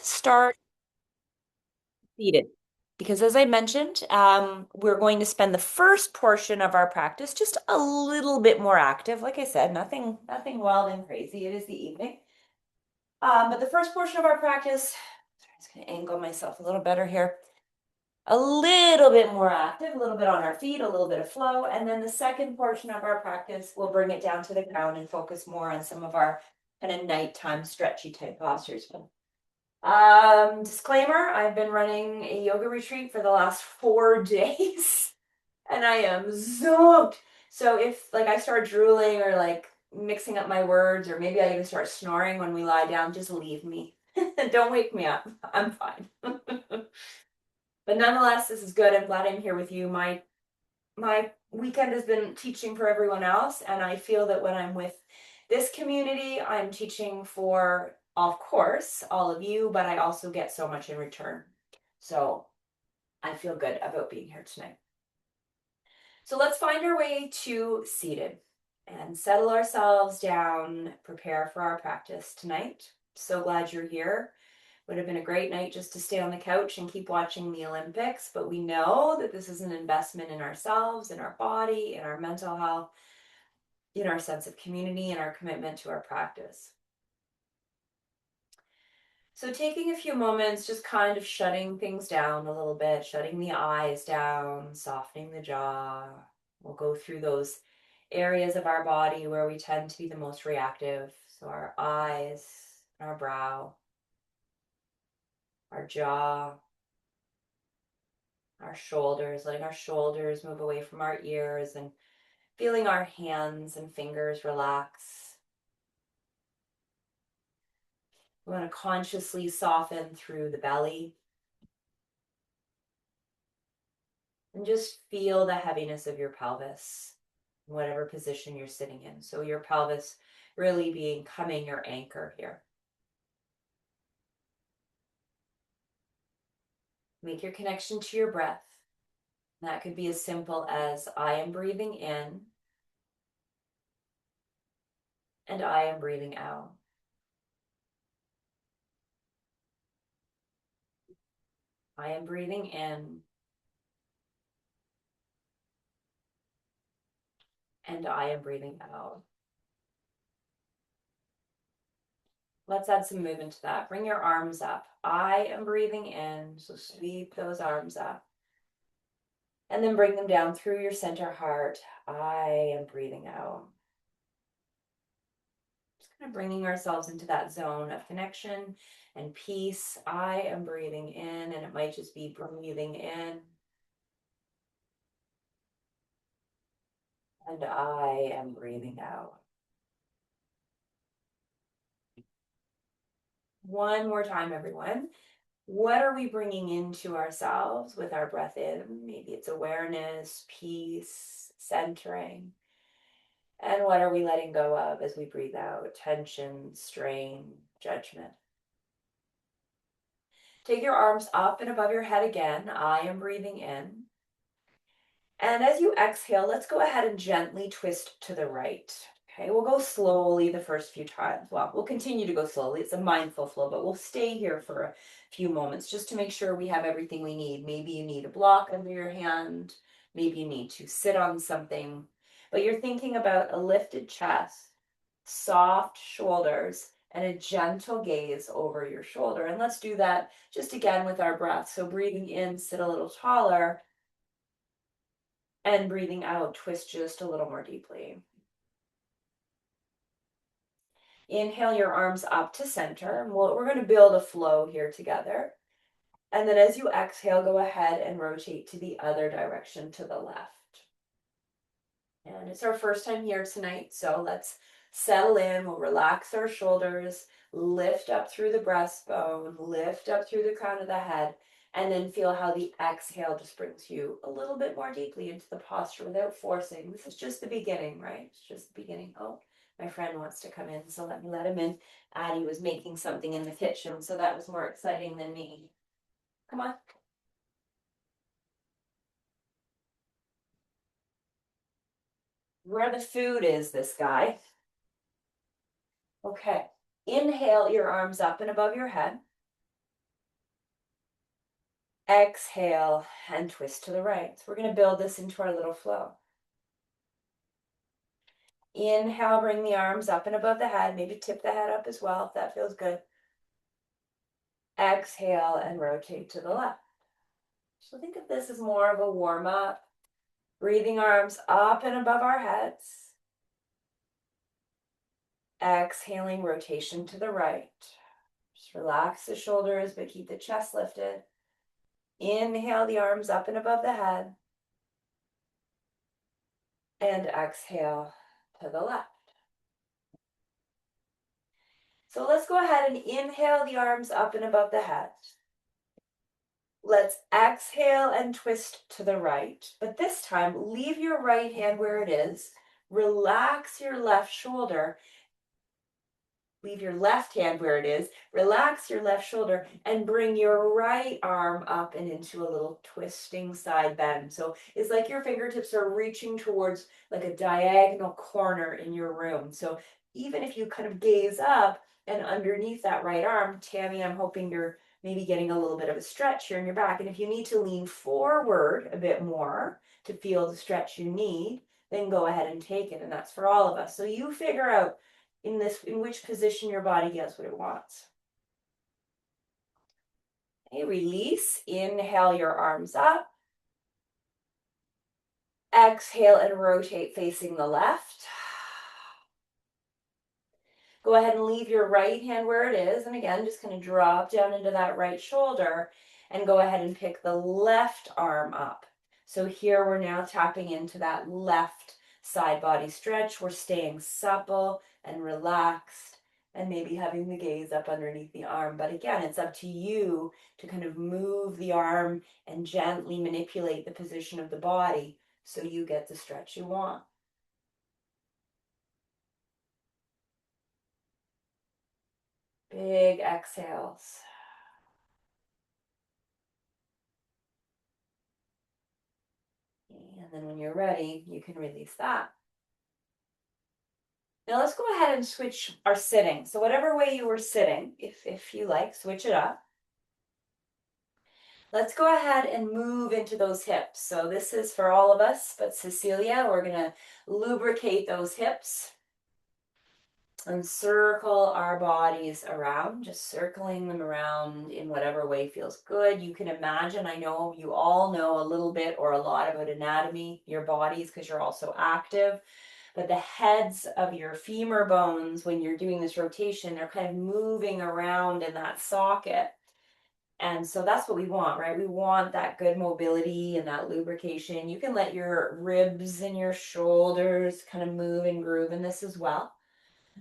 to start seated because, as I mentioned, we're going to spend the first portion of our practice just a little bit more active. Like I said, nothing wild and crazy. It is the evening. But the first portion of our practice, sorry, I'm just going to angle myself a little better here. A little bit more active, a little bit on our feet, a little bit of flow. And then the second portion of our practice, we'll bring it down to the ground and focus more on some of our kind of nighttime stretchy type postures. Disclaimer, I've been running a yoga retreat for the last 4 days and I am zonked. So if like I start drooling or like mixing up my words, or maybe I even start snoring when we lie down, just leave me. Don't wake me up. I'm fine. But nonetheless, this is good. I'm glad I'm here with you. My weekend has been teaching for everyone else, and I feel that when I'm with this community, I'm teaching for, of course, all of you, but I also get so much in return. So I feel good about being here tonight. So let's find our way to seated and settle ourselves down, prepare for our practice tonight. So glad you're here. Would have been a great night just to stay on the couch and keep watching the Olympics, but we know that this is an investment in ourselves, in our body, in our mental health, in our sense of community, and our commitment to our practice. So taking a few moments, just kind of shutting things down a little bit, shutting the eyes down, softening the jaw. We'll go through those areas of our body where we tend to be the most reactive. So our eyes, our brow, our jaw, our shoulders, letting our shoulders move away from our ears and feeling our hands and fingers relax. We want to consciously soften through the belly and just feel the heaviness of your pelvis, in whatever position you're sitting in. So your pelvis really becoming your anchor here. Make your connection to your breath. That could be as simple as I am breathing in and I am breathing out. I am breathing in and I am breathing out. Let's add some movement to that. Bring your arms up. I am breathing in, so sweep those arms up. And then bring them down through your center heart. I am breathing out. Just kind of bringing ourselves into that zone of connection and peace. I am breathing in, and it might just be breathing in. And I am breathing out. One more time, everyone. What are we bringing into ourselves with our breath in? Maybe it's awareness, peace, centering. And what are we letting go of as we breathe out? Tension, strain, judgment. Take your arms up and above your head again. I am breathing in. And as you exhale, let's go ahead and gently twist to the right. Okay, we'll go slowly the first few times. Well, we'll continue to go slowly. It's a mindful flow, but we'll stay here for a few moments just to make sure we have everything we need. Maybe you need a block under your hand. Maybe you need to sit on something. But you're thinking about a lifted chest, soft shoulders, and a gentle gaze over your shoulder. And let's do that just again with our breath. So breathing in, sit a little taller, and breathing out, twist just a little more deeply. Inhale your arms up to center. And we're going to build a flow here together. And then as you exhale, go ahead and rotate to the other direction, to the left. And it's our first time here tonight, so let's settle in. We'll relax our shoulders, lift up through the breastbone, lift up through the crown of the head, and then feel how the exhale just brings you a little bit more deeply into the posture without forcing. This is just the beginning, right? It's just the beginning. Oh, my friend wants to come in, so let me let him in. Addie was making something in the kitchen, so that was more exciting than me. Come on. Where the food is, this guy. Okay. Inhale your arms up and above your head. Exhale and twist to the right. So we're going to build this into our little flow. Inhale, bring the arms up and above the head. Maybe tip the head up as well if that feels good. Exhale and rotate to the left. So think of this as more of a warm up. Breathing arms up and above our heads. Exhaling, rotation to the right. Just relax the shoulders, but keep the chest lifted. Inhale the arms up and above the head. And exhale to the left. So let's go ahead and inhale the arms up and above the head. Let's exhale and twist to the right. But this time, leave your right hand where it is. Relax your left shoulder. Leave your left hand where it is. Relax your left shoulder and bring your right arm up and into a little twisting side bend. So it's like your fingertips are reaching towards like a diagonal corner in your room. So even if you kind of gaze up and underneath that right arm, Tammy, I'm hoping you're maybe getting a little bit of a stretch here in your back. And if you need to lean forward a bit more to feel the stretch you need, then go ahead and take it. And that's for all of us. So you figure out in which position your body gets what it wants. Okay, release. Inhale your arms up. Exhale and rotate facing the left. Go ahead and leave your right hand where it is. And again, just kind of drop down into that right shoulder and go ahead and pick the left arm up. So here we're now tapping into that left side body stretch. We're staying supple and relaxed and maybe having the gaze up underneath the arm. But again, it's up to you to kind of move the arm and gently manipulate the position of the body so you get the stretch you want. Big exhales. And then when you're ready, you can release that. Now let's go ahead and switch our sitting. So whatever way you were sitting, if you like, switch it up. Let's go ahead and move into those hips. So this is for all of us, but Cecilia, we're gonna lubricate those hips and circle our bodies around, just circling them around in whatever way feels good. You can imagine, I know you all know a little bit or a lot about anatomy, your bodies, because you're also active. But the heads of your femur bones, when you're doing this rotation, they're kind of moving around in that socket. And so that's what we want, right? We want that good mobility and that lubrication. You can let your ribs and your shoulders kind of move and groove in this as well.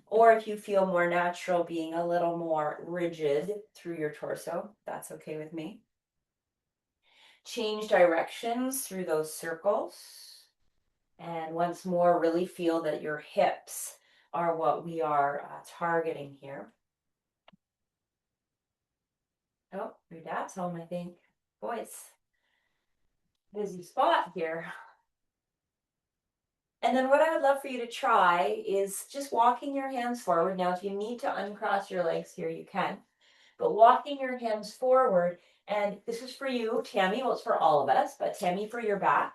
Or if you feel more natural being a little more rigid through your torso, that's okay with me. Change directions through those circles. And once more, really feel that your hips are what we are targeting here. Oh, your dad's home, I think. Boys, busy spot here. And then what I would love for you to try is just walking your hands forward. Now, if you need to uncross your legs here, you can. But walking your hands forward, and this is for you, Tammy, well, it's for all of us, but Tammy, for your back.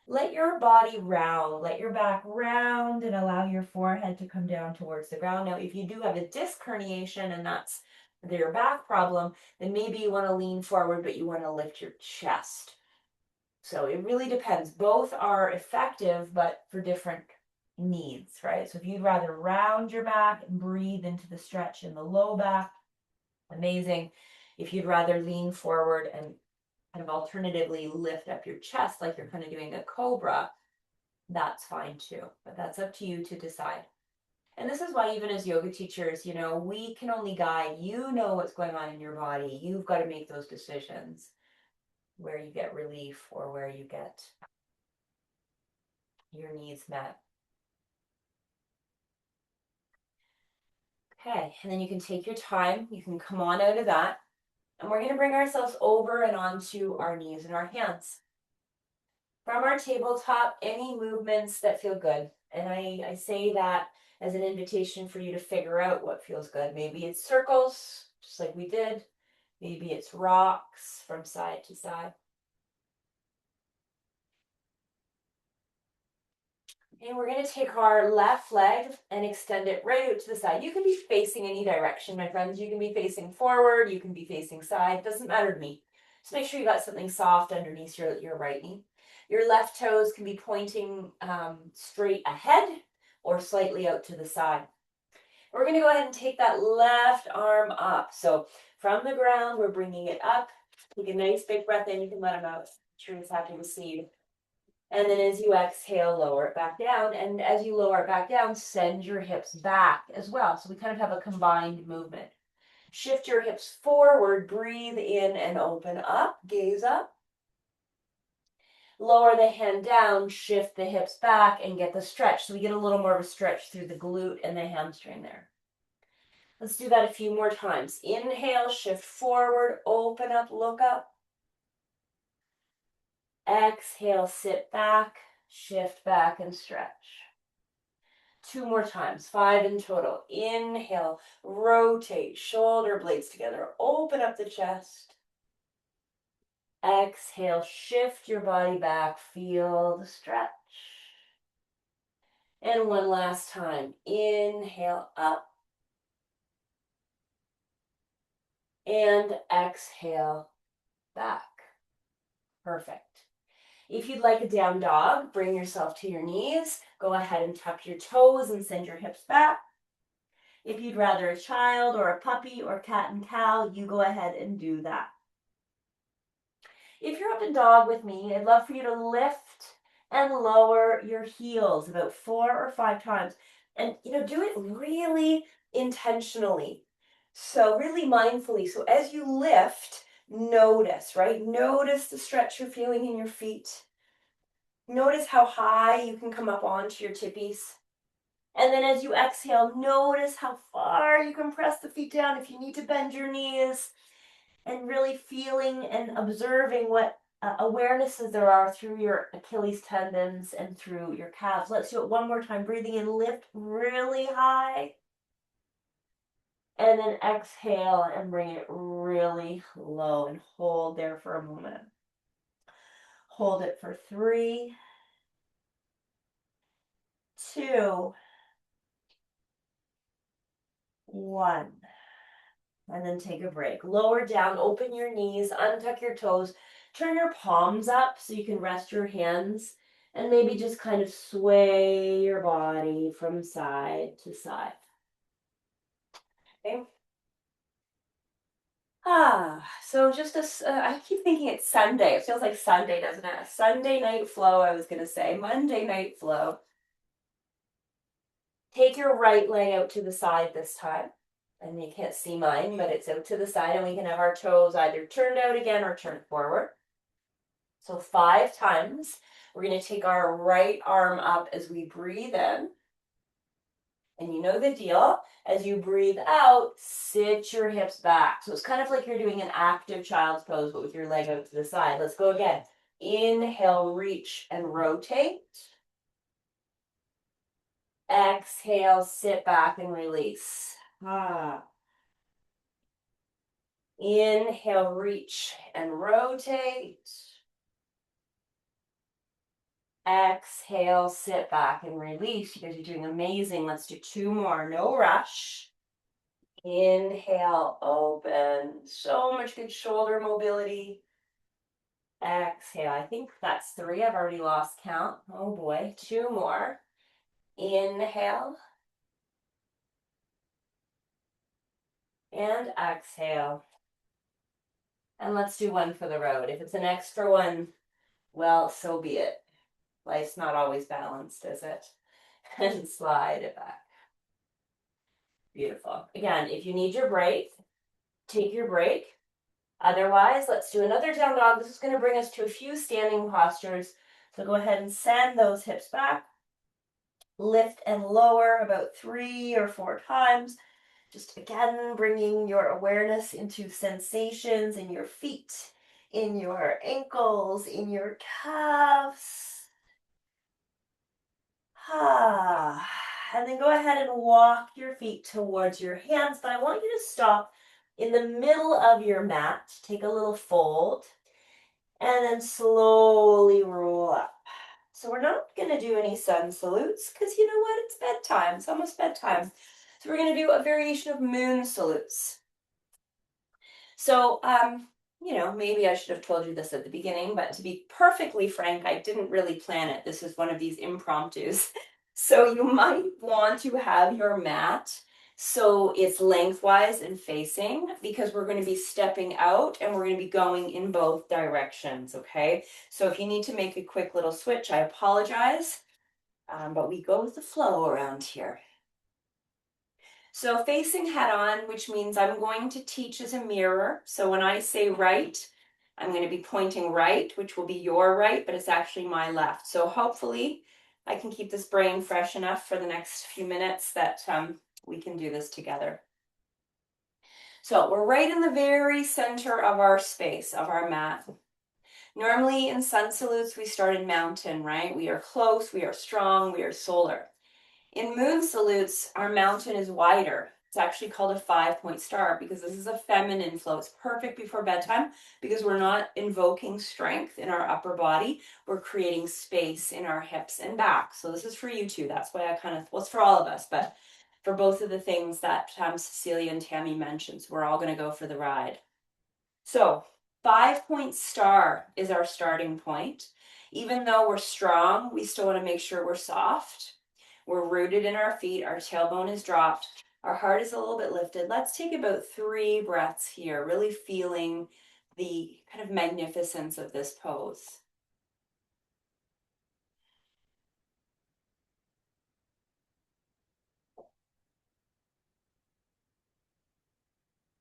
Let your body round, let your back round and allow your forehead to come down towards the ground. Now, if you do have a disc herniation and that's your back problem, then maybe you want to lean forward, but you want to lift your chest. So it really depends. Both are effective, but for different needs, right? So if you'd rather round your back and breathe into the stretch in the low back, amazing. If you'd rather lean forward and kind of alternatively lift up your chest like you're kind of doing a cobra, that's fine too. But that's up to you to decide. And this is why even as yoga teachers, you know, we can only guide. You know what's going on in your body. You've got to make those decisions where you get relief or where you get your needs met. Okay, and then you can take your time. You can come on out of that. And we're going to bring ourselves over and onto our knees and our hands. From our tabletop, any movements that feel good. And I say that as an invitation for you to figure out what feels good. Maybe it's circles, just like we did. Maybe it's rocks from side to side. And we're going to take our left leg and extend it right out to the side. You can be facing any direction, my friends. You can be facing forward, you can be facing side. Doesn't matter to me. Just make sure you got something soft underneath your right knee. Your left toes can be pointing straight ahead or slightly out to the side. We're going to go ahead and take that left arm up. So from the ground, we're bringing it up. Take a nice big breath in. You can let them out. Sure it's happy to see you. And then as you exhale, lower it back down. And as you lower it back down, send your hips back as well. So we kind of have a combined movement. Shift your hips forward, breathe in and open up, gaze up. Lower the hand down, shift the hips back and get the stretch. So we get a little more of a stretch through the glute and the hamstring there. Let's do that a few more times. Inhale, shift forward, open up, look up. Exhale, sit back, shift back and stretch. 2 more times, 5 in total. Inhale, rotate, shoulder blades together, open up the chest. Exhale, shift your body back, feel the stretch. And one last time, inhale up. And exhale back. Perfect. If you'd like a down dog, bring yourself to your knees. Go ahead and tuck your toes and send your hips back. If you'd rather a child or a puppy or cat and cow, you go ahead and do that. If you're up in dog with me, I'd love for you to lift and lower your heels about 4 or 5 times. And, do it really intentionally. So really mindfully. So as you lift, notice, right? Notice the stretch you're feeling in your feet. Notice how high you can come up onto your tippies. And then as you exhale, notice how far you can press the feet down if you need to bend your knees. And really feeling and observing what awarenesses there are through your Achilles tendons and through your calves. Let's do it one more time. Breathing in, lift really high. And then exhale and bring it really low and hold there for a moment. Hold it for 3, 2, 1. And then take a break. Lower down, open your knees, untuck your toes, turn your palms up so you can rest your hands, and maybe just kind of sway your body from side to side. Okay. So just I keep thinking it's Sunday. It feels like Sunday, doesn't it? Sunday night flow, I was going to say. Monday night flow. Take your right leg out to the side this time. And you can't see mine, but it's out to the side, and we can have our toes either turned out again or turned forward. So 5 times. We're going to take our right arm up as we breathe in. And you know the deal. As you breathe out, sit your hips back. So it's kind of like you're doing an active child's pose, but with your leg out to the side. Let's go again. Inhale, reach and rotate. Exhale, sit back and release. Inhale, reach and rotate. Exhale, sit back and release. You guys are doing amazing. Let's do 2 more. No rush. Inhale, open. So much good shoulder mobility. Exhale. I think that's 3. I've already lost count. Oh boy. 2 more. Inhale. And exhale. And let's do 1 for the road. If it's an extra one, well, so be it. Life's not always balanced, is it? And slide it back. Beautiful. Again, if you need your break, take your break. Otherwise, let's do another down dog. This is going to bring us to a few standing postures. So go ahead and send those hips back. Lift and lower about 3 or 4 times. Just again, bringing your awareness into sensations in your feet, in your ankles, in your calves. And then go ahead and walk your feet towards your hands, but I want you to stop In the middle of your mat, take a little fold and then slowly roll up. So we're not going to do any sun salutes because you know what? It's bedtime. It's almost bedtime. So we're going to do a variation of moon salutes. So, maybe I should have told you this at the beginning, but to be perfectly frank, I didn't really plan it. This is one of these impromptus. So you might want to have your mat so it's lengthwise and facing because we're going to be stepping out and we're going to be going in both directions, okay? So if you need to make a quick little switch, I apologize, but we go with the flow around here. So facing head on, which means I'm going to teach as a mirror. So when I say right, I'm going to be pointing right, which will be your right, but it's actually my left. So hopefully I can keep this brain fresh enough for the next few minutes that we can do this together. So we're right in the very center of our space, of our mat. Normally in sun salutes, we start in mountain, right? We are close, we are strong, we are solar. In moon salutes, our mountain is wider. It's actually called a 5-point star because this is a feminine flow. It's perfect before bedtime because we're not invoking strength in our upper body. We're creating space in our hips and back. So this is for you too. That's why it's for all of us, but for both of the things that Cecilia and Tammy mentioned. So we're all going to go for the ride. So 5-point star is our starting point. Even though we're strong, we still want to make sure we're soft. We're rooted in our feet. Our tailbone is dropped. Our heart is a little bit lifted. Let's take about 3 breaths here, really feeling the kind of magnificence of this pose.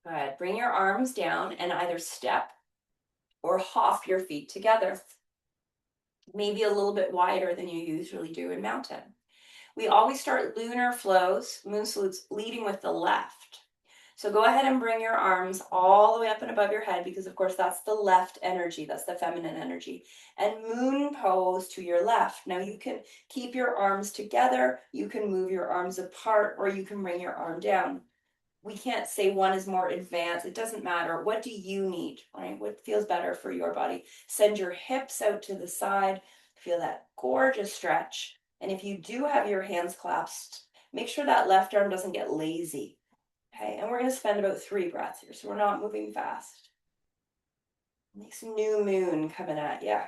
Good. Bring your arms down and either step or hop your feet together. Maybe a little bit wider than you usually do in mountain. We always start lunar flows, moon salutes, leading with the left. So go ahead and bring your arms all the way up and above your head because, of course, that's the left energy. That's the feminine energy. And moon pose to your left. Now, you can keep your arms together. You can move your arms apart, or you can bring your arm down. We can't say one is more advanced. It doesn't matter. What do you need, right? What feels better for your body? Send your hips out to the side. Feel that gorgeous stretch. And if you do have your hands clasped, make sure that left arm doesn't get lazy. Okay, and we're going to spend about 3 breaths here, so we're not moving fast. Nice new moon coming at you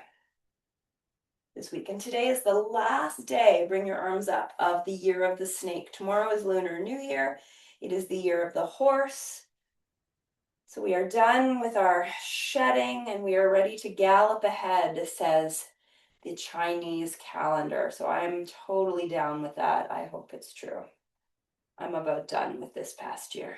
this week. And today is the last day, bring your arms up, of the year of the snake. Tomorrow is Lunar New Year. It is the year of the horse. So we are done with our shedding and we are ready to gallop ahead, says the Chinese calendar. So I'm totally down with that. I hope it's true. I'm about done with this past year.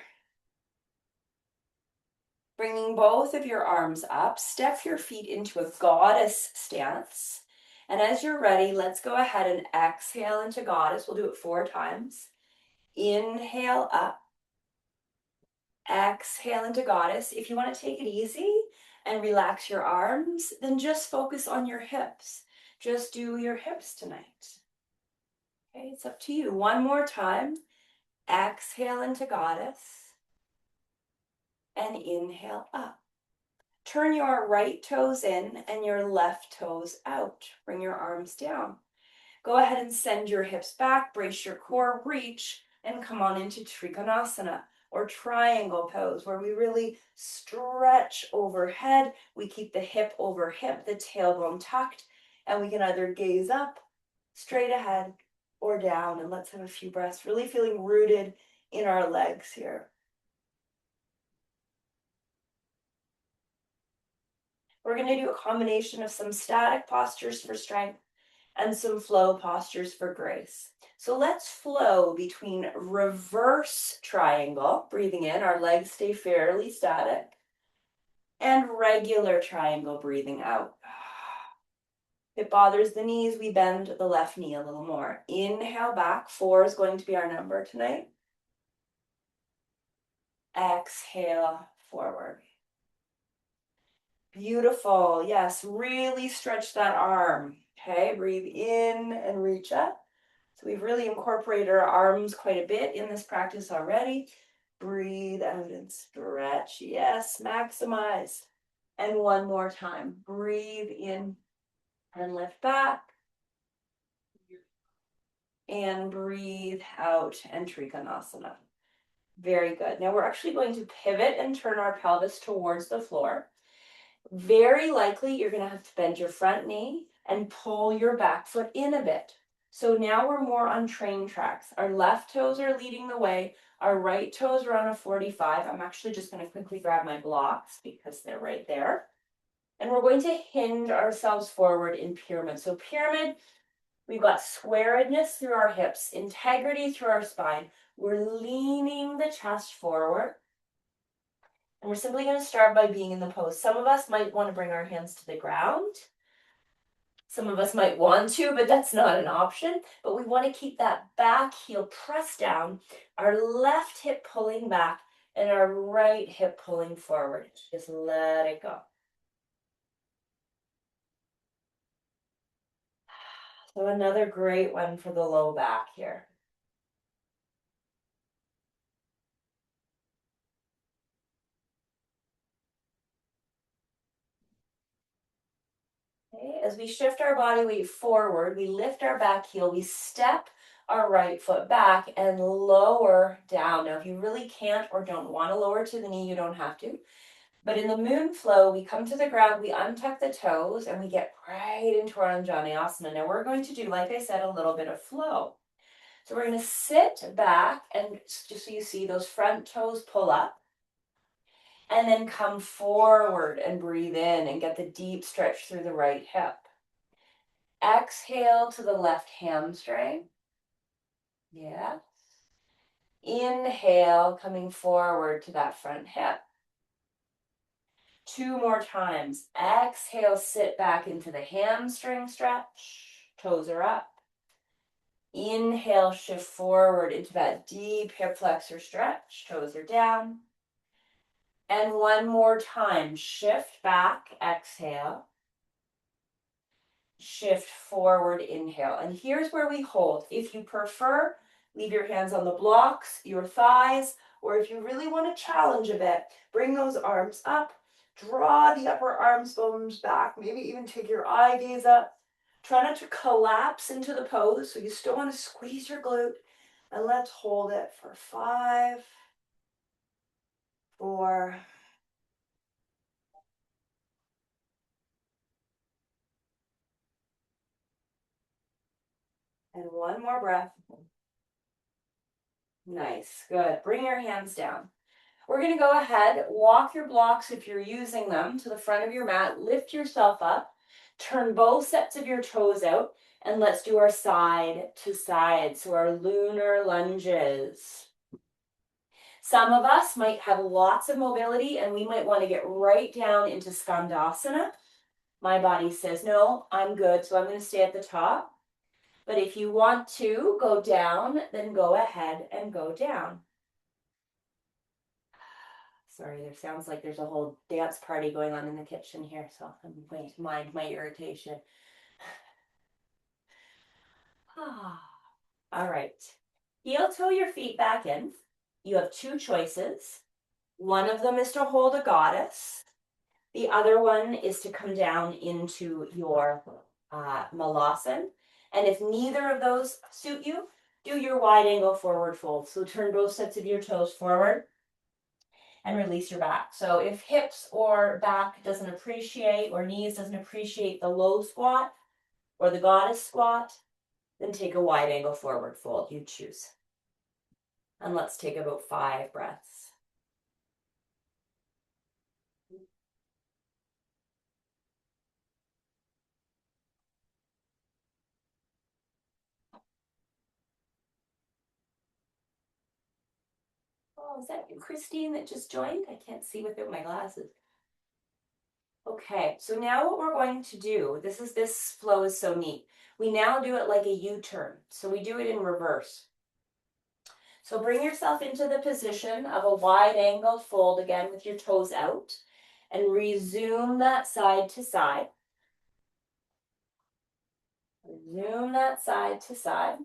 Bringing both of your arms up, step your feet into a goddess stance. And as you're ready, let's go ahead and exhale into goddess. We'll do it 4 times. Inhale up. Exhale into goddess. If you want to take it easy and relax your arms, then just focus on your hips. Just do your hips tonight. Okay, it's up to you. One more time. Exhale into goddess. And inhale up. Turn your right toes in and your left toes out. Bring your arms down. Go ahead and send your hips back, brace your core, reach, and come on into Trikonasana, or triangle pose, where we really stretch overhead. We keep the hip over hip, the tailbone tucked, and we can either gaze up, straight ahead, or down. And let's have a few breaths, really feeling rooted in our legs here. We're going to do a combination of some static postures for strength and some flow postures for grace. So let's flow between reverse triangle, breathing in, our legs stay fairly static, and regular triangle, breathing out. If it bothers the knees, we bend the left knee a little more. Inhale back. 4 is going to be our number tonight. Exhale forward. Beautiful. Yes, really stretch that arm. Okay, breathe in and reach up. So we've really incorporated our arms quite a bit in this practice already. Breathe out and stretch. Yes, maximize. And one more time. Breathe in and lift back. And breathe out and Trikonasana. Very good. Now we're actually going to pivot and turn our pelvis towards the floor. Very likely you're going to have to bend your front knee and pull your back foot in a bit. So now we're more on train tracks. Our left toes are leading the way. Our right toes are on a 45. I'm actually just going to quickly grab my blocks because they're right there. And we're going to hinge ourselves forward in pyramid. So pyramid, we've got squaredness through our hips, integrity through our spine. We're leaning the chest forward. And we're simply going to start by being in the pose. Some of us might want to bring our hands to the ground. Some of us might want to, but that's not an option. But we want to keep that back heel pressed down, our left hip pulling back, and our right hip pulling forward. Just let it go. So another great one for the low back here. Okay, as we shift our body weight forward, we lift our back heel, we step our right foot back and lower down. Now, if you really can't or don't want to lower to the knee, you don't have to. But in the moon flow, we come to the ground, we untuck the toes, and we get right into our Anjaneyasana. Now, we're going to do, like I said, a little bit of flow. So we're going to sit back, and just so you see, those front toes pull up. And then come forward and breathe in and get the deep stretch through the right hip. Exhale to the left hamstring. Yeah. Inhale, coming forward to that front hip. 2 more times. Exhale, sit back into the hamstring stretch. Toes are up. Inhale, shift forward into that deep hip flexor stretch. Toes are down. And one more time. Shift back, exhale. Shift forward, inhale. And here's where we hold. If you prefer, leave your hands on the blocks, your thighs, or if you really want to challenge a bit, bring those arms up, draw the upper arms bones back, maybe even take your eye gaze up. Try not to collapse into the pose, so you still want to squeeze your glute. And let's hold it for 5, 4, and one more breath. Nice, good. Bring your hands down. We're going to go ahead, walk your blocks if you're using them to the front of your mat, lift yourself up, turn both sets of your toes out, and let's do our side to side, so our lunar lunges. Some of us might have lots of mobility and we might want to get right down into Skandasana. My body says, no, I'm good, so I'm going to stay at the top. But if you want to go down, then go ahead and go down. Sorry, there sounds like there's a whole dance party going on in the kitchen here, so I'm going to mind my irritation. All right. Heel toe your feet back in. You have 2 choices. One of them is to hold a goddess. The other one is to come down into your Malasana. And if neither of those suit you, do your wide angle forward fold. So turn both sets of your toes forward and release your back. So if hips or back doesn't appreciate, or knees doesn't appreciate the low squat or the goddess squat, then take a wide angle forward fold. You choose. And let's take about 5 breaths. Oh, is that you, Christine, that just joined? I can't see without my glasses. Okay, so now what we're going to do, this flow is so neat. We now do it like a U-turn. So we do it in reverse. So bring yourself into the position of a wide angle fold again with your toes out, and resume that side to side. Resume that side to side.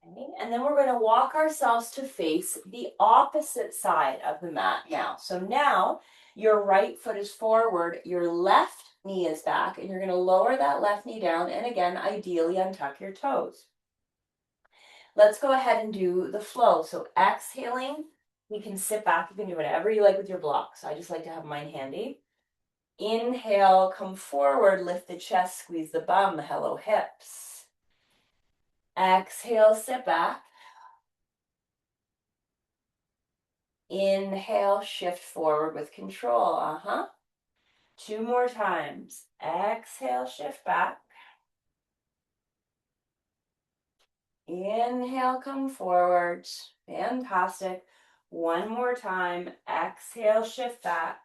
Okay, and then we're going to walk ourselves to face the opposite side of the mat now. So now your right foot is forward, your left knee is back, and you're going to lower that left knee down, and again, ideally untuck your toes. Let's go ahead and do the flow. So exhaling, you can sit back, you can do whatever you like with your blocks. I just like to have mine handy. Inhale, come forward, lift the chest, squeeze the bum, hello hips. Exhale, sit back. Inhale, shift forward with control. Two more times. Exhale, shift back. Inhale, come forward. Fantastic. One more time. Exhale, shift back.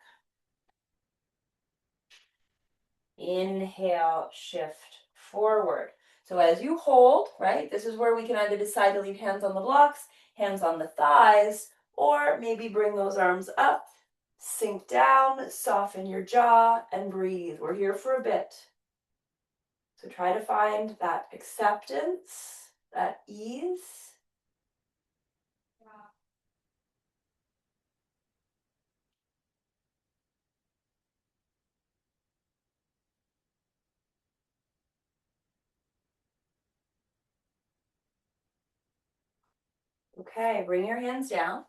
Inhale, shift forward. So as you hold, right, this is where we can either decide to leave hands on the blocks, hands on the thighs, or maybe bring those arms up, sink down, soften your jaw, and breathe. We're here for a bit. So try to find that acceptance, that ease. Okay, bring your hands down.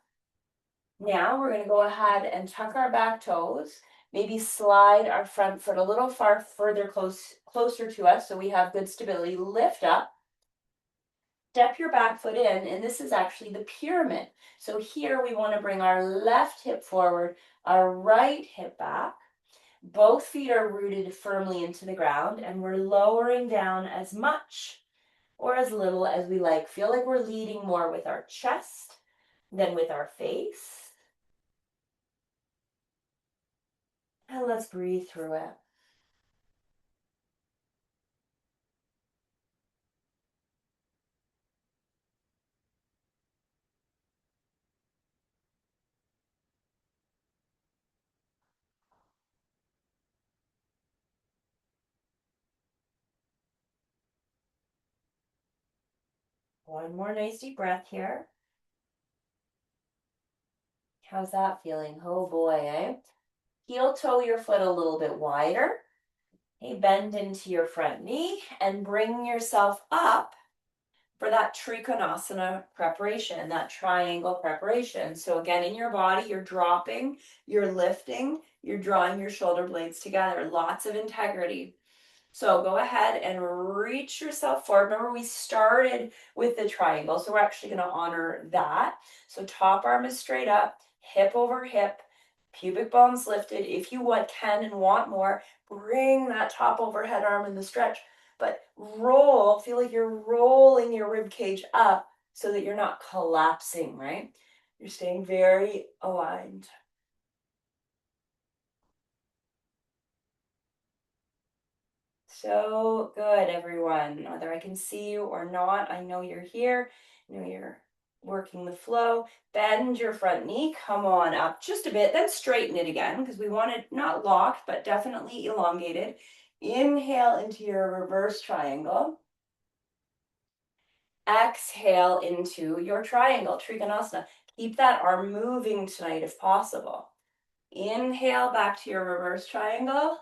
Now we're going to go ahead and tuck our back toes. Maybe slide our front foot a little far further closer to us so we have good stability. Lift up. Step your back foot in, and this is actually the pyramid. So here we want to bring our left hip forward, our right hip back. Both feet are rooted firmly into the ground, and we're lowering down as much or as little as we like. Feel like we're leading more with our chest than with our face. And let's breathe through it. One more nice deep breath here. How's that feeling? Oh boy, eh? Heel toe your foot a little bit wider. Okay, bend into your front knee and bring yourself up for that Trikonasana preparation, that triangle preparation. So again, in your body, you're dropping, you're lifting, you're drawing your shoulder blades together. Lots of integrity. So go ahead and reach yourself forward. Remember, we started with the triangle, so we're actually going to honor that. So top arm is straight up, hip over hip, pubic bones lifted. If you can and want more, bring that top overhead arm in the stretch, but roll, feel like you're rolling your rib cage up so that you're not collapsing, right? You're staying very aligned. So good, everyone. Whether I can see you or not, I know you're here. I know you're working the flow. Bend your front knee. Come on up just a bit. Then straighten it again because we want it not locked, but definitely elongated. Inhale into your reverse triangle. Exhale into your triangle, Trikonasana. Keep that arm moving tonight if possible. Inhale back to your reverse triangle.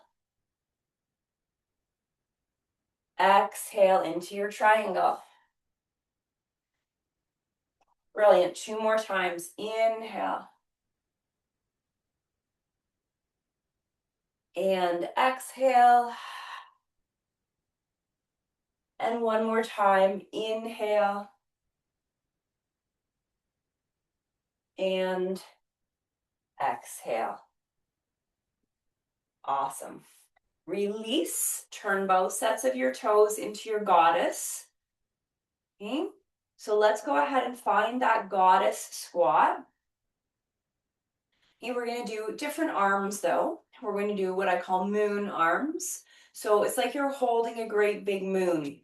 Exhale into your triangle. Brilliant. Two more times. Inhale. And exhale. And one more time. Inhale. And exhale. Awesome. Release. Turn both sets of your toes into your goddess. Okay. So let's go ahead and find that goddess squat. Okay, we're going to do different arms though. We're going to do what I call moon arms. So it's like you're holding a great big moon.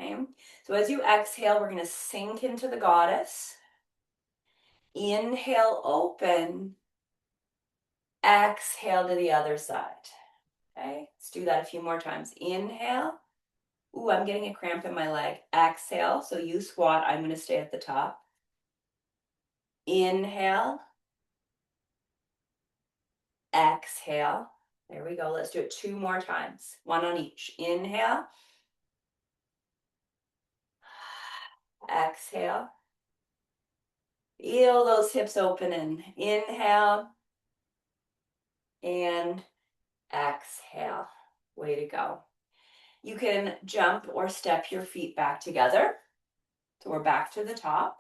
Okay. So as you exhale, we're going to sink into the goddess. Inhale, open. Exhale to the other side. Okay. Let's do that a few more times. Inhale. Ooh, I'm getting a cramp in my leg. Exhale. So you squat. I'm going to stay at the top. Inhale. Exhale. There we go. Let's do it 2 more times. 1 on each. Inhale. Exhale. Feel those hips opening. Inhale and exhale. Way to go. You can jump or step your feet back together. So we're back to the top.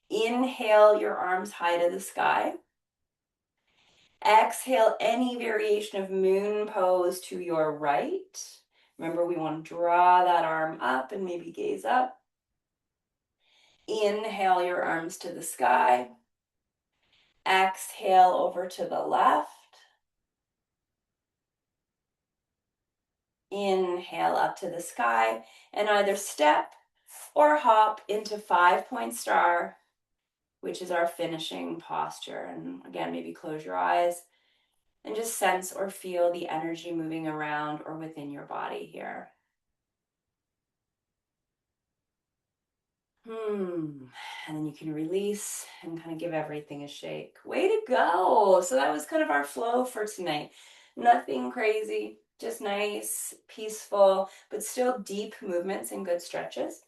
Inhale your arms high to the sky. Exhale any variation of moon pose to your right. Remember, we want to draw that arm up and maybe gaze up. Inhale your arms to the sky. Exhale over to the left. Inhale up to the sky and either step or hop into 5-point star, which is our finishing posture. And again, maybe close your eyes and just sense or feel the energy moving around or within your body here. And then you can release and kind of give everything a shake. Way to go. So that was kind of our flow for tonight. Nothing crazy, just nice, peaceful, but still deep movements and good stretches.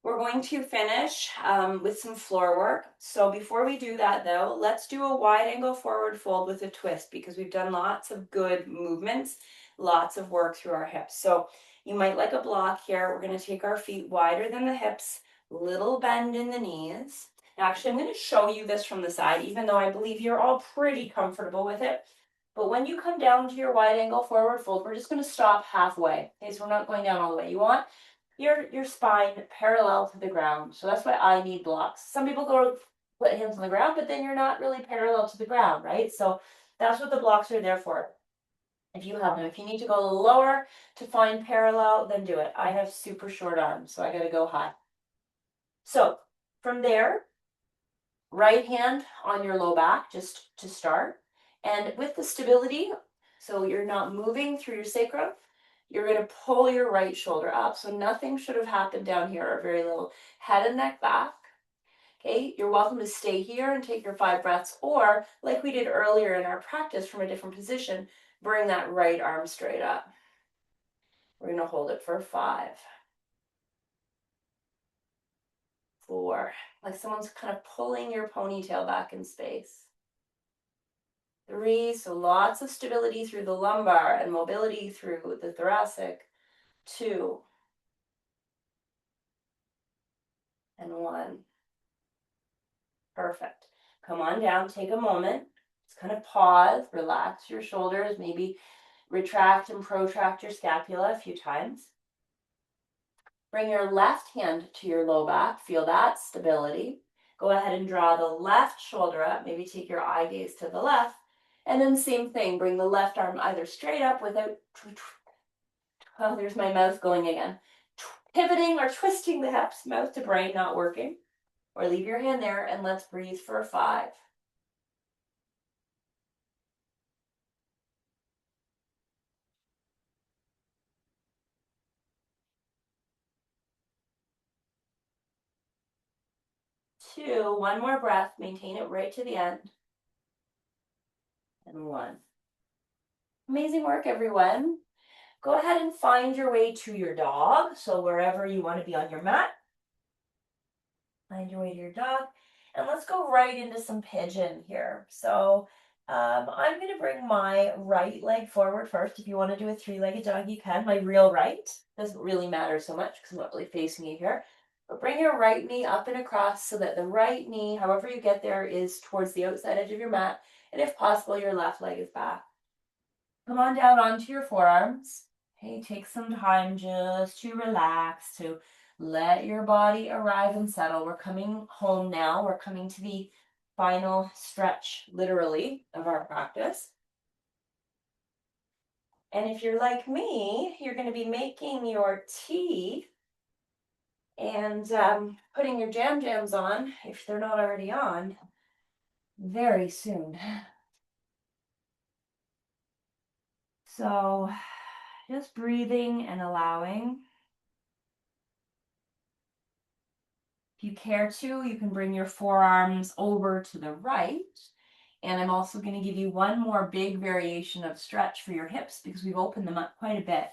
We're going to finish with some floor work. So before we do that though, let's do a wide angle forward fold with a twist because we've done lots of good movements, lots of work through our hips. So you might like a block here. We're going to take our feet wider than the hips, little bend in the knees. Now actually I'm going to show you this from the side, even though I believe you're all pretty comfortable with it. But when you come down to your wide angle forward fold, we're just going to stop halfway. Okay, so we're not going down all the way. You want your spine parallel to the ground. So that's why I need blocks. Some people go put hands on the ground, but then you're not really parallel to the ground, right? So that's what the blocks are there for. If you have them, if you need to go a little lower to find parallel, then do it. I have super short arms, so I got to go high. So from there, right hand on your low back, just to start. And with the stability, so you're not moving through your sacrum, you're going to pull your right shoulder up. So nothing should have happened down here, or very little. Head and neck back. Okay, you're welcome to stay here and take your 5 breaths, or like we did earlier in our practice from a different position, bring that right arm straight up. We're going to hold it for 5, 4, like someone's kind of pulling your ponytail back in space. 3, so lots of stability through the lumbar and mobility through the thoracic. 2, and 1. Perfect. Come on down, take a moment. Just kind of pause, relax your shoulders, maybe retract and protract your scapula a few times. Bring your left hand to your low back, feel that stability. Go ahead and draw the left shoulder up, maybe take your eye gaze to the left. And then same thing, bring the left arm either straight up without, oh, there's my mouth going again. Pivoting or twisting the hips, mouth to brain not working. Or leave your hand there and let's breathe for 5. 2, one more breath, maintain it right to the end. And 1. Amazing work, everyone. Go ahead and find your way to your dog. So wherever you want to be on your mat, find your way to your dog. And let's go right into some pigeon here. So I'm going to bring my right leg forward first. If you want to do a 3-legged dog, you can. My real right doesn't really matter so much because I'm not really facing you here. But bring your right knee up and across so that the right knee, however you get there, is towards the outside edge of your mat. And if possible, your left leg is back. Come on down onto your forearms. Okay, take some time just to relax, to let your body arrive and settle. We're coming home now. We're coming to the final stretch, literally, of our practice. And if you're like me, you're going to be making your tea and putting your jams on, if they're not already on, very soon. So just breathing and allowing. If you care to, you can bring your forearms over to the right. And I'm also going to give you one more big variation of stretch for your hips because we've opened them up quite a bit,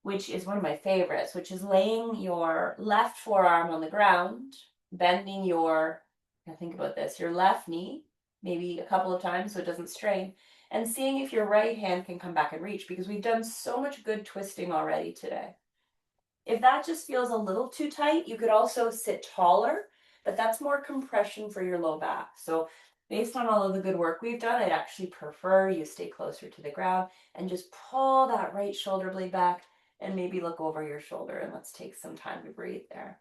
which is one of my favorites, which is laying your left forearm on the ground, bending your, now think about this, your left knee, maybe a couple of times so it doesn't strain, and seeing if your right hand can come back and reach because we've done so much good twisting already today. If that just feels a little too tight, you could also sit taller, but that's more compression for your low back. So based on all of the good work we've done, I'd actually prefer you stay closer to the ground and just pull that right shoulder blade back and maybe look over your shoulder, and let's take some time to breathe there.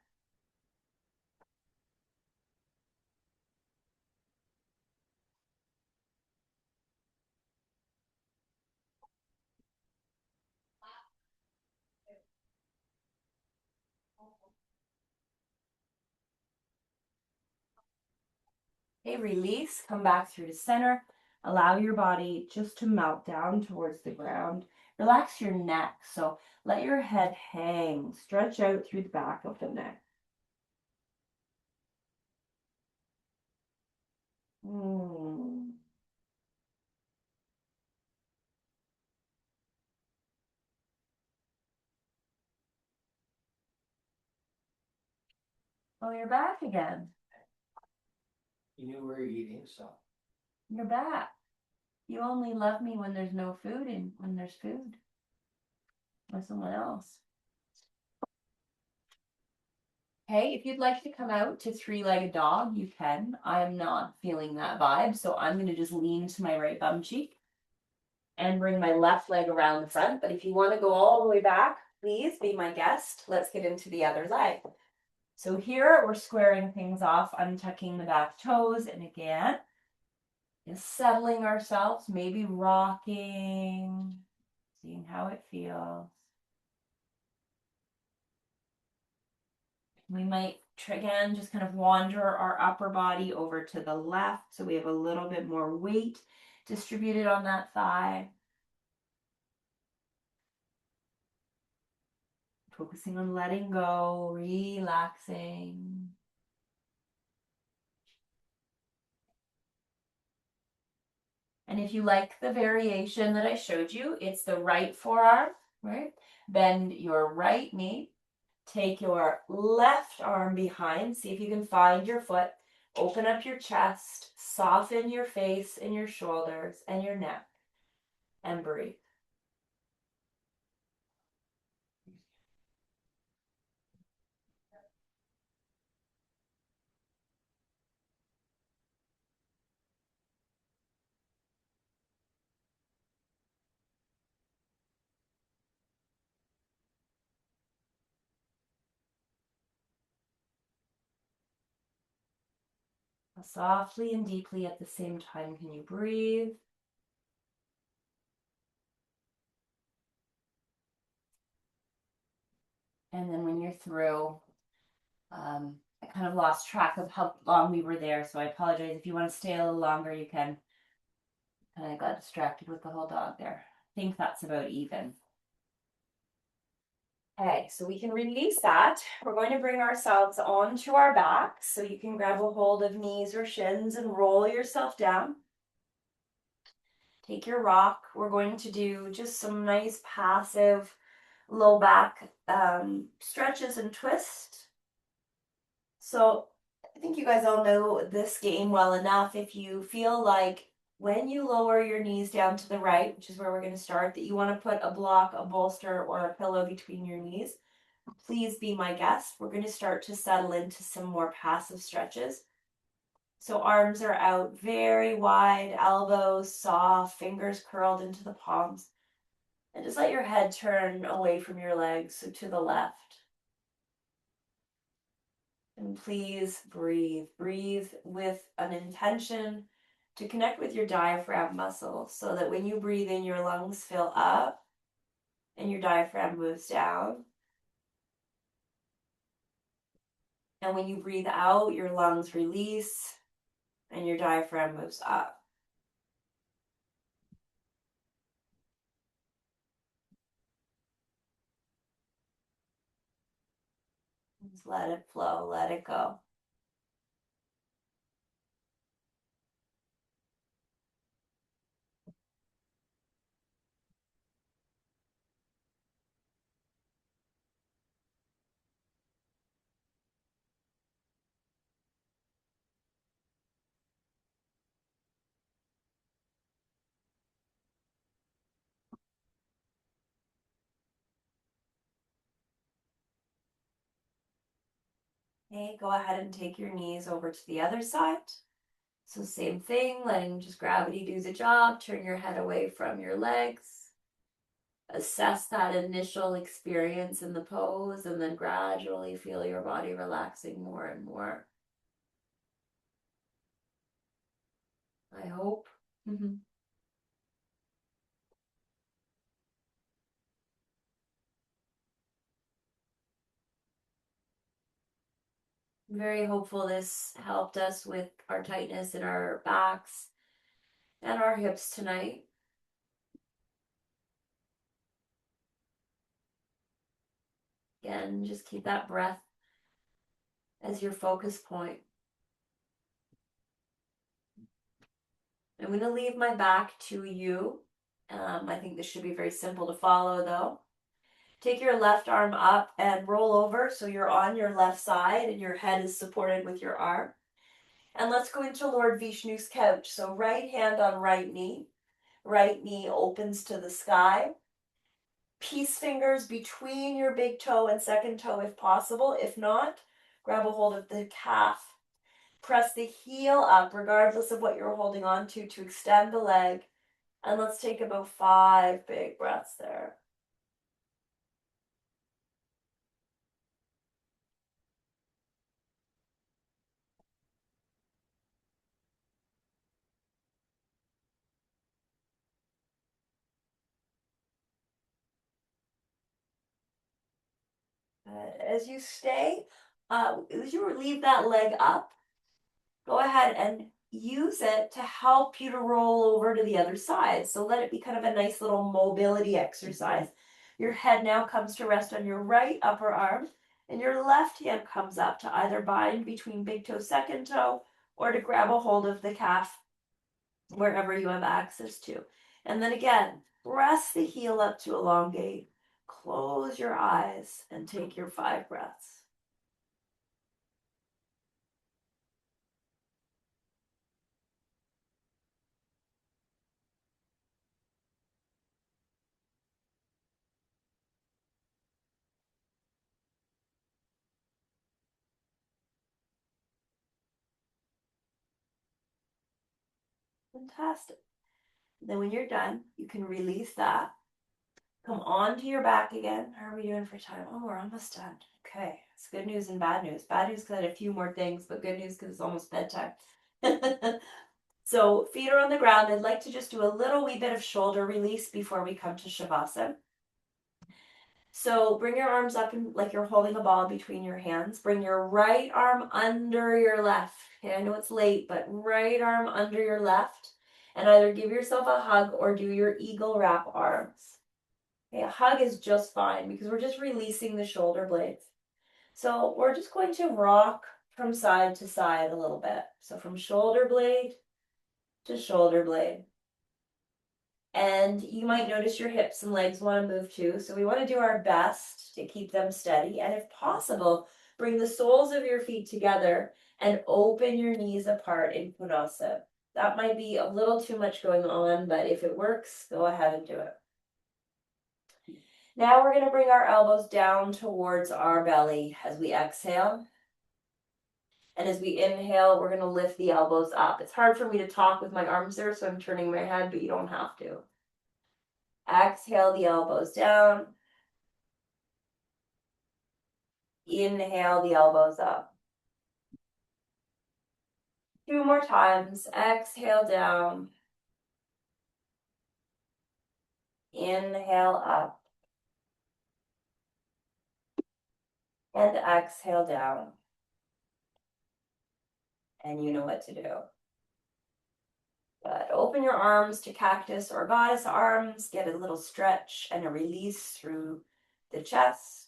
Okay, release, come back through to center. Allow your body just to melt down towards the ground. Relax your neck, so let your head hang. Stretch out through the back of the neck. Mm. Oh, you're back again. You knew we were eating, so. You're back. You only love me when there's no food and when there's food with someone else. Okay, if you'd like to come out to three-legged dog, you can. I'm not feeling that vibe, so I'm going to just lean to my right bum cheek and bring my left leg around the front. But if you want to go all the way back, please be my guest. Let's get into the other leg. So here we're squaring things off, untucking the back toes, and again, just settling ourselves, maybe rocking, seeing how it feels. We might, again, just kind of wander our upper body over to the left so we have a little bit more weight distributed on that thigh. Focusing on letting go, relaxing. And if you like the variation that I showed you, it's the right forearm, right? Bend your right knee. Take your left arm behind. See if you can find your foot. Open up your chest. Soften your face and your shoulders and your neck. And breathe. Softly and deeply at the same time, can you breathe? And then when you're through, I kind of lost track of how long we were there, so I apologize. If you want to stay a little longer, you can. And I got distracted with the whole dog there. I think that's about even. Okay, so we can release that. We're going to bring ourselves onto our backs, so you can grab a hold of knees or shins and roll yourself down. Take your rock. We're going to do just some nice passive low back stretches and twists. So I think you guys all know this game well enough. If you feel like when you lower your knees down to the right, which is where we're going to start, that you want to put a block, a bolster, or a pillow between your knees, please be my guest. We're going to start to settle into some more passive stretches. So arms are out very wide, elbows soft, fingers curled into the palms. And just let your head turn away from your legs, so to the left. And please breathe. Breathe with an intention to connect with your diaphragm muscle so that when you breathe in, your lungs fill up and your diaphragm moves down. And when you breathe out, your lungs release and your diaphragm moves up. Just let it flow, let it go. Okay, go ahead and take your knees over to the other side. So same thing, letting just gravity do the job. Turn your head away from your legs. Assess that initial experience in the pose and then gradually feel your body relaxing more and more. I hope. I'm very hopeful this helped us with our tightness in our backs and our hips tonight. Again, just keep that breath as your focus point. I'm going to leave my back to you. I think this should be very simple to follow though. Take your left arm up and roll over so you're on your left side and your head is supported with your arm. And let's go into Lord Vishnu's couch. So right hand on right knee opens to the sky. Peace fingers between your big toe and second toe if possible. If not, grab a hold of the calf. Press the heel up regardless of what you're holding on to extend the leg. And let's take about 5 big breaths there. As you stay, as you leave that leg up, go ahead and use it to help you to roll over to the other side. So let it be kind of a nice little mobility exercise. Your head now comes to rest on your right upper arm, and your left hand comes up to either bind between big toe, second toe, or to grab a hold of the calf wherever you have access to. And then again, press the heel up to elongate. Close your eyes and take your 5 breaths. Fantastic. Then when you're done, you can release that. Come onto your back again. How are we doing for time? Oh, we're almost done. Okay. It's good news and bad news. Bad news because I had a few more things, but good news because it's almost bedtime. So feet are on the ground. I'd like to just do a little wee bit of shoulder release before we come to Shavasana. So bring your arms up and like you're holding a ball between your hands. Bring your right arm under your left. Okay, I know it's late, but right arm under your left. And either give yourself a hug or do your eagle wrap arms. Okay, a hug is just fine because we're just releasing the shoulder blades. So we're just going to rock from side to side a little bit. So from shoulder blade to shoulder blade. And you might notice your hips and legs want to move too. So we want to do our best to keep them steady. And if possible, bring the soles of your feet together and open your knees apart in Konasana. That might be a little too much going on, but if it works, go ahead and do it. Now we're going to bring our elbows down towards our belly as we exhale. And as we inhale, we're going to lift the elbows up. It's hard for me to talk with my arms there, so I'm turning my head, but you don't have to. Exhale the elbows down. Inhale the elbows up. 2 more times. Exhale down. Inhale up. And exhale down. And you know what to do. But open your arms to cactus or goddess arms. Get a little stretch and a release through the chest.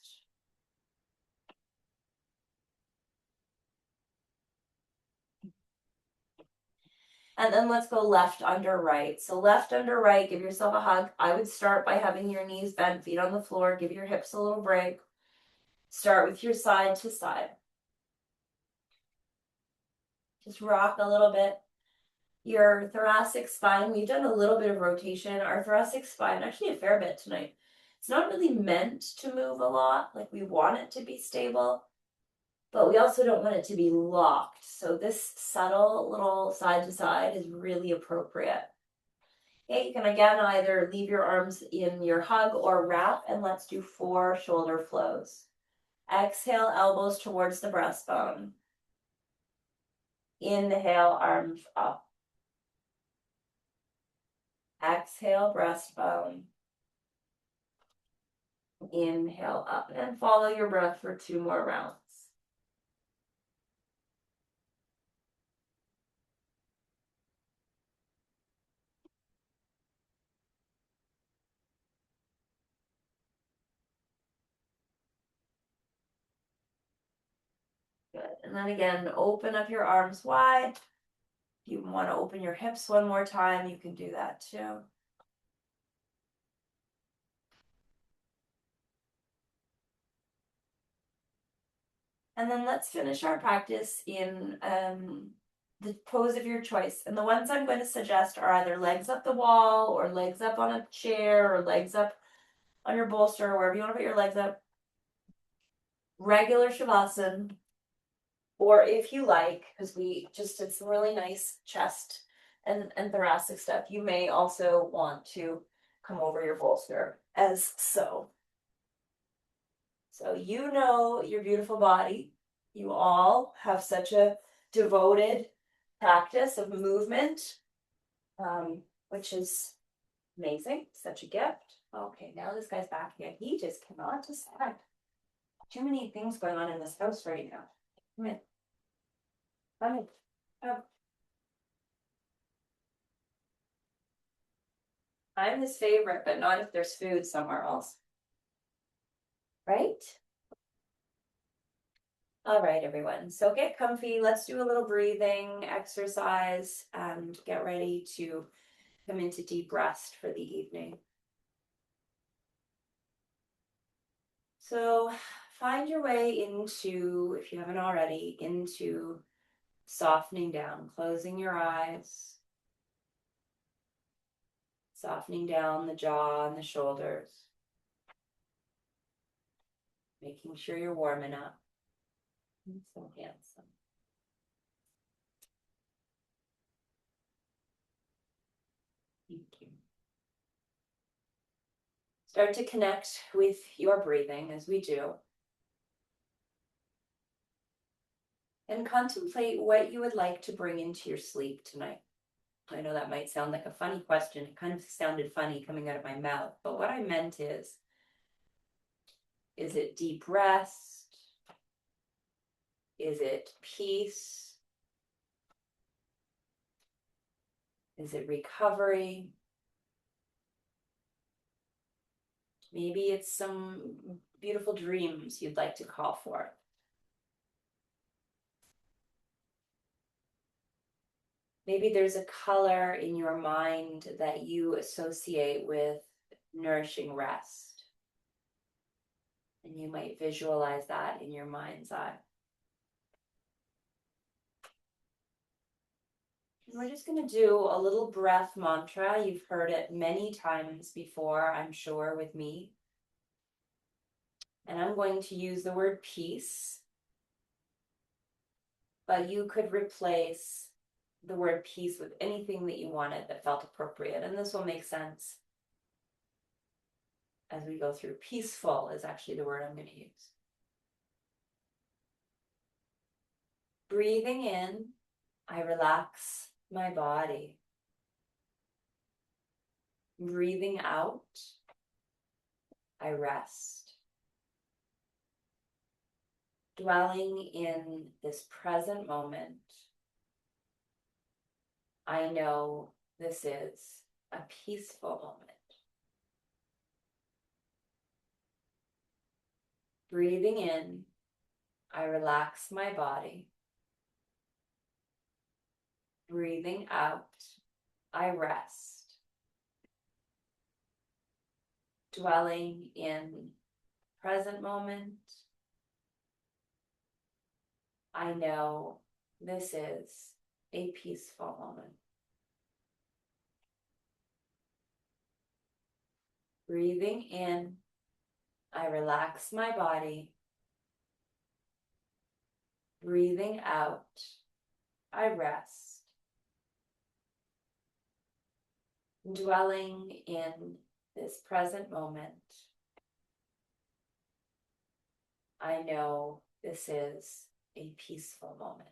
And then let's go left under right. So left under right, give yourself a hug. I would start by having your knees bent, feet on the floor. Give your hips a little break. Start with your side to side. Just rock a little bit. Your thoracic spine, we've done a little bit of rotation. Our thoracic spine, actually a fair bit tonight. It's not really meant to move a lot. Like we want it to be stable. but we also don't want it to be locked. So this subtle little side to side is really appropriate. Okay, you can again either leave your arms in your hug or wrap, and let's do 4 shoulder flows. Exhale, elbows towards the breastbone. Inhale, arms up. Exhale, breastbone. Inhale up, and follow your breath for 2 more rounds. Good. And then again, open up your arms wide. If you want to open your hips one more time, you can do that too. And then let's finish our practice in the pose of your choice. And the ones I'm going to suggest are either legs up the wall or legs up on a chair or legs up on your bolster or wherever you want to put your legs up. Regular Shavasana. Or if you like, because we just did some really nice chest and thoracic stuff, you may also want to come over your bolster as so. So you know your beautiful body. You all have such a devoted practice of movement, which is amazing. Such a gift. Okay, now this guy's back again. He just cannot decide. Too many things going on in this house right now. Come in. Come in. Come. I'm his favorite, but not if there's food somewhere else. Right? All right, everyone. So get comfy. Let's do a little breathing exercise and get ready to come into deep rest for the evening. So find your way into, if you haven't already, into softening down, closing your eyes, softening down the jaw and the shoulders, making sure you're warming up. So handsome. Thank you. Start to connect with your breathing as we do. And contemplate what you would like to bring into your sleep tonight. I know that might sound like a funny question. It kind of sounded funny coming out of my mouth, but what I meant is it deep rest? Is it peace? Is it recovery? Maybe it's some beautiful dreams you'd like to call for. Maybe there's a color in your mind that you associate with nourishing rest. And you might visualize that in your mind's eye. And we're just going to do a little breath mantra. You've heard it many times before, I'm sure, with me. And I'm going to use the word peace, but you could replace the word peace with anything that you wanted that felt appropriate. And this will make sense as we go through. Peaceful is actually the word I'm going to use. Breathing in, I relax my body. Breathing out, I rest. Dwelling in this present moment, I know this is a peaceful moment. Breathing in, I relax my body. Breathing out, I rest. Dwelling in present moment, I know this is a peaceful moment. Breathing in, I relax my body. Breathing out, I rest, dwelling in this present moment. I know this is a peaceful moment.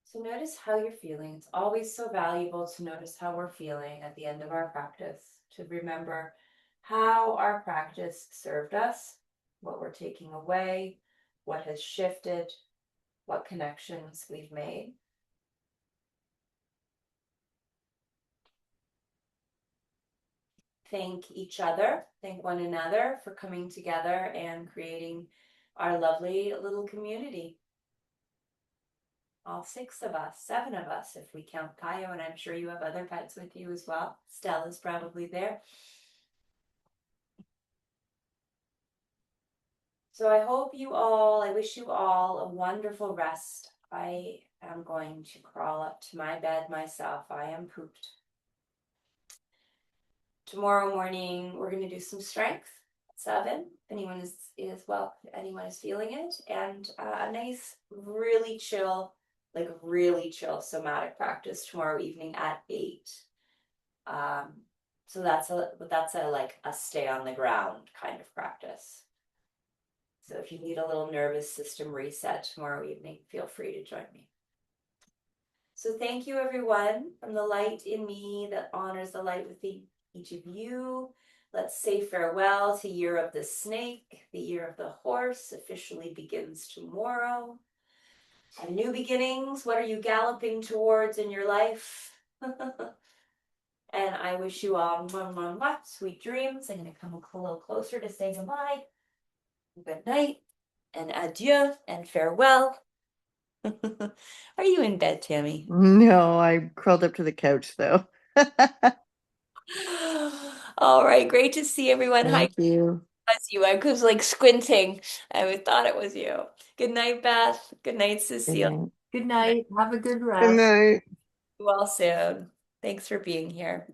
So notice how you're feeling. It's always so valuable to notice how we're feeling at the end of our practice, to remember how our practice served us, what we're taking away, what has shifted, what connections we've made. Thank each other, thank one another for coming together and creating our lovely little community. All six of us, seven of us, if we count Kaio, and I'm sure you have other pets with you as well. Stella's probably there. So I wish you all a wonderful rest. I am going to crawl up to my bed myself. I am pooped. Tomorrow morning, we're going to do some strength at 7. If anyone anyone is feeling it, and a nice, really chill somatic practice tomorrow evening at 8. Um, so that's a like a stay on the ground kind of practice. So if you need a little nervous system reset tomorrow evening, feel free to join me. So thank you, everyone, from the light in me that honors the light within each of you. Let's say farewell to Year of the Snake. The Year of the Horse officially begins tomorrow. And new beginnings, what are you galloping towards in your life? And I wish you all sweet dreams. I'm going to come a little closer to say goodbye. Good night and adieu and farewell. Are you in bed, Tammy? No, I crawled up to the couch though. All right, great to see everyone. Hi, Thank you. was you. I was like squinting. I thought it was you. Good night, Beth. Good night, Good Cecile. night. Good Good night. night. Have a good Good rest. night. See you all soon. Thanks for being here.